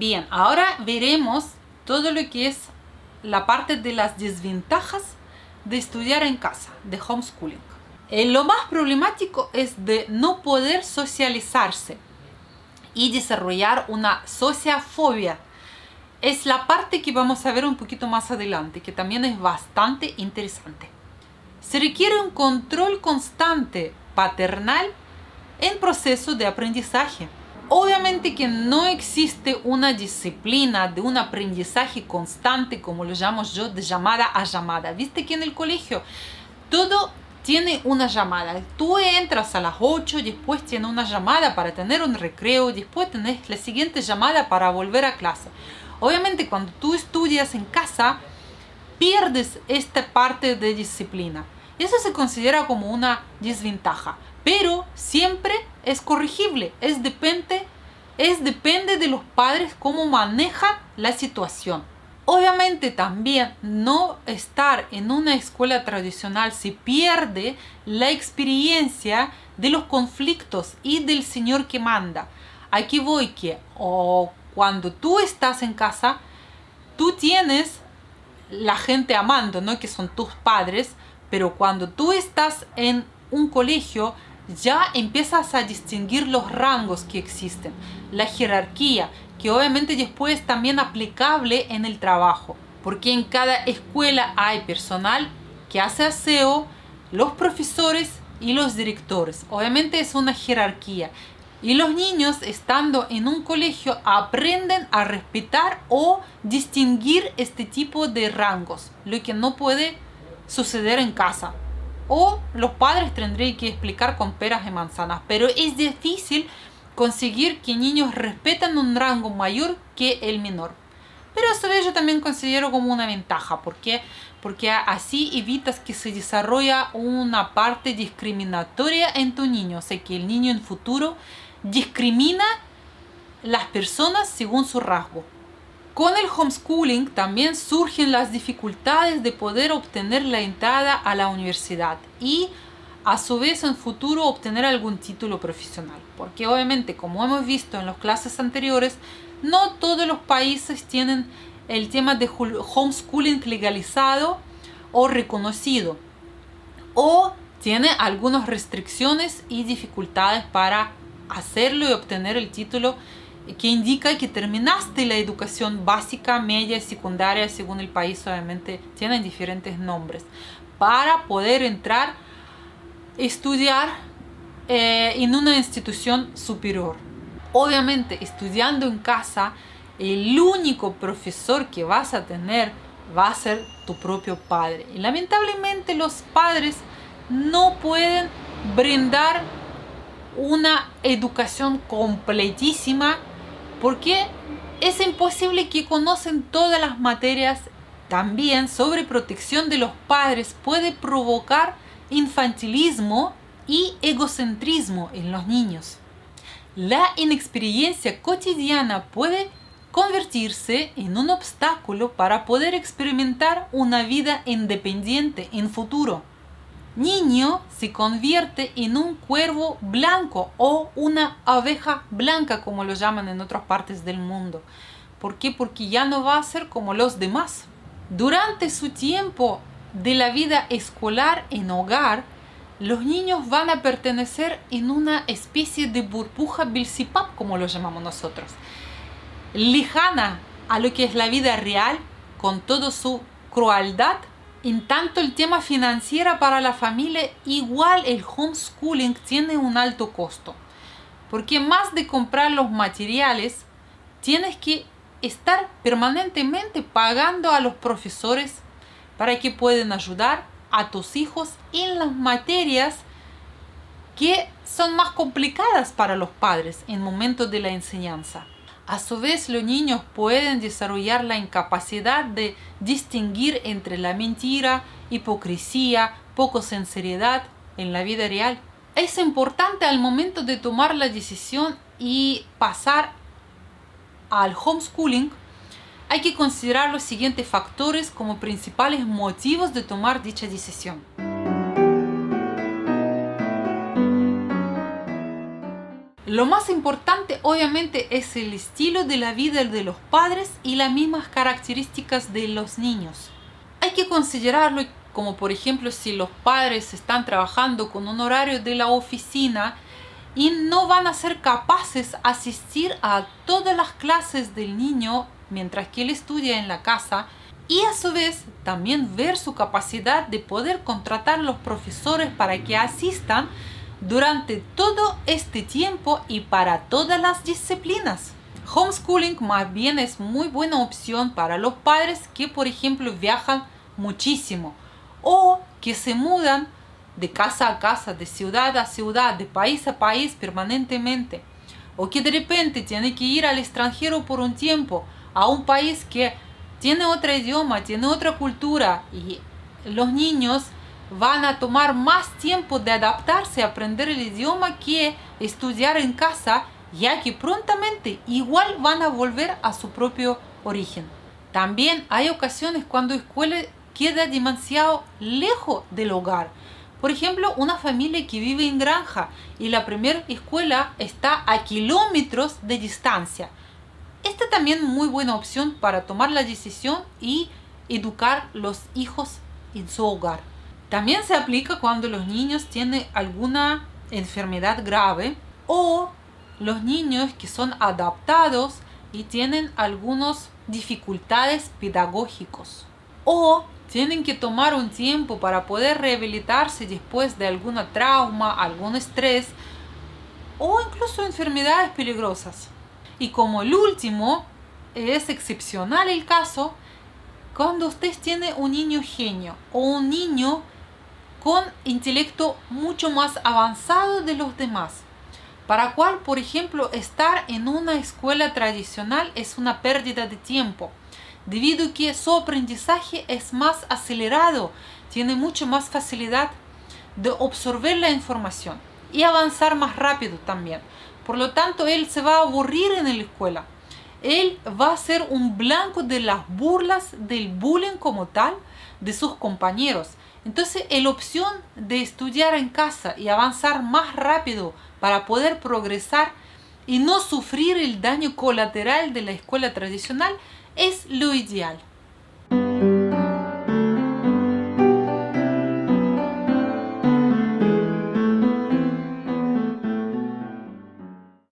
Bien, ahora veremos todo lo que es la parte de las desventajas de estudiar en casa, de homeschooling. Lo más problemático es de no poder socializarse y desarrollar una sociafobia. Es la parte que vamos a ver un poquito más adelante, que también es bastante interesante. Se requiere un control constante paternal en proceso de aprendizaje. Obviamente que no existe una disciplina de un aprendizaje constante, como lo llamo yo, de llamada a llamada. Viste que en el colegio todo tiene una llamada. Tú entras a las 8, después tienes una llamada para tener un recreo, después tenés la siguiente llamada para volver a clase. Obviamente cuando tú estudias en casa, pierdes esta parte de disciplina. Eso se considera como una desventaja, pero siempre es corregible, depende de los padres cómo manejan la situación. Obviamente también no estar en una escuela tradicional se pierde la experiencia de los conflictos y del señor que manda. Aquí voy que cuando tú estás en casa, tú tienes la gente amando, ¿no? Que son tus padres, pero cuando tú estás en un colegio ya empiezas a distinguir los rangos que existen, la jerarquía, que obviamente después es también aplicable en el trabajo, porque en cada escuela hay personal que hace aseo, los profesores y los directores. Obviamente es una jerarquía. Y los niños, estando en un colegio, aprenden a respetar o distinguir este tipo de rangos, lo que no puede suceder en casa. O los padres tendrían que explicar con peras y manzanas, pero es difícil conseguir que niños respeten un rango mayor que el menor. Pero a su vez yo también considero como una ventaja, porque así evitas que se desarrolle una parte discriminatoria en tu niño, o sea que el niño en futuro discrimina las personas según su rasgo. Con el homeschooling también surgen las dificultades de poder obtener la entrada a la universidad y a su vez en futuro obtener algún título profesional, porque obviamente, como hemos visto en las clases anteriores, no todos los países tienen el tema de homeschooling legalizado o reconocido, o tiene algunas restricciones y dificultades para hacerlo y obtener el título que indica que terminaste la educación básica, media y secundaria, según el país, obviamente tienen diferentes nombres, para poder entrar, estudiar en una institución superior. Obviamente, estudiando en casa, el único profesor que vas a tener va a ser tu propio padre. Y lamentablemente los padres no pueden brindar una educación completísima porque es imposible que conocen todas las materias. También sobreprotección de los padres puede provocar infantilismo y egocentrismo en los niños. La inexperiencia cotidiana puede convertirse en un obstáculo para poder experimentar una vida independiente en futuro. Niño se convierte en un cuervo blanco o una abeja blanca, como lo llaman en otras partes del mundo. ¿Por qué? Porque ya no va a ser como los demás. Durante su tiempo de la vida escolar en hogar, los niños van a pertenecer en una especie de burbuja Bilzipap, como lo llamamos nosotros, lejana a lo que es la vida real, con toda su crueldad. En tanto el tema financiero para la familia, igual el homeschooling tiene un alto costo, porque más de comprar los materiales, tienes que estar permanentemente pagando a los profesores para que puedan ayudar a tus hijos en las materias que son más complicadas para los padres en momentos de la enseñanza. A su vez, los niños pueden desarrollar la incapacidad de distinguir entre la mentira, hipocresía, poco sinceridad en la vida real. Es importante al momento de tomar la decisión y pasar al homeschooling, hay que considerar los siguientes factores como principales motivos de tomar dicha decisión. Lo más importante obviamente es el estilo de la vida de los padres y las mismas características de los niños. Hay que considerarlo como por ejemplo si los padres están trabajando con un horario de la oficina y no van a ser capaces de asistir a todas las clases del niño mientras que él estudia en la casa, y a su vez también ver su capacidad de poder contratar a los profesores para que asistan durante todo este tiempo y para todas las disciplinas. Homeschooling más bien es muy buena opción para los padres que por ejemplo viajan muchísimo o que se mudan de casa a casa, de ciudad a ciudad, de país a país permanentemente, o que de repente tienen que ir al extranjero por un tiempo, a un país que tiene otro idioma, tiene otra cultura, y los niños van a tomar más tiempo de adaptarse a aprender el idioma que estudiar en casa, ya que prontamente igual van a volver a su propio origen. También hay ocasiones cuando la escuela queda demasiado lejos del hogar. Por ejemplo, una familia que vive en granja y la primera escuela está a kilómetros de distancia. Esta también es muy buena opción para tomar la decisión y educar los hijos en su hogar. También se aplica cuando los niños tienen alguna enfermedad grave o los niños que son adaptados y tienen algunas dificultades pedagógicas o tienen que tomar un tiempo para poder rehabilitarse después de algún trauma, algún estrés o incluso enfermedades peligrosas. Y como el último, es excepcional el caso cuando usted tiene un niño genio o un niño con intelecto mucho más avanzado de los demás, para cual, por ejemplo, estar en una escuela tradicional es una pérdida de tiempo, debido a que su aprendizaje es más acelerado, tiene mucho más facilidad de absorber la información y avanzar más rápido también. Por lo tanto, él se va a aburrir en la escuela. Él va a ser un blanco de las burlas, del bullying como tal, de sus compañeros. Entonces, la opción de estudiar en casa y avanzar más rápido para poder progresar y no sufrir el daño colateral de la escuela tradicional es lo ideal.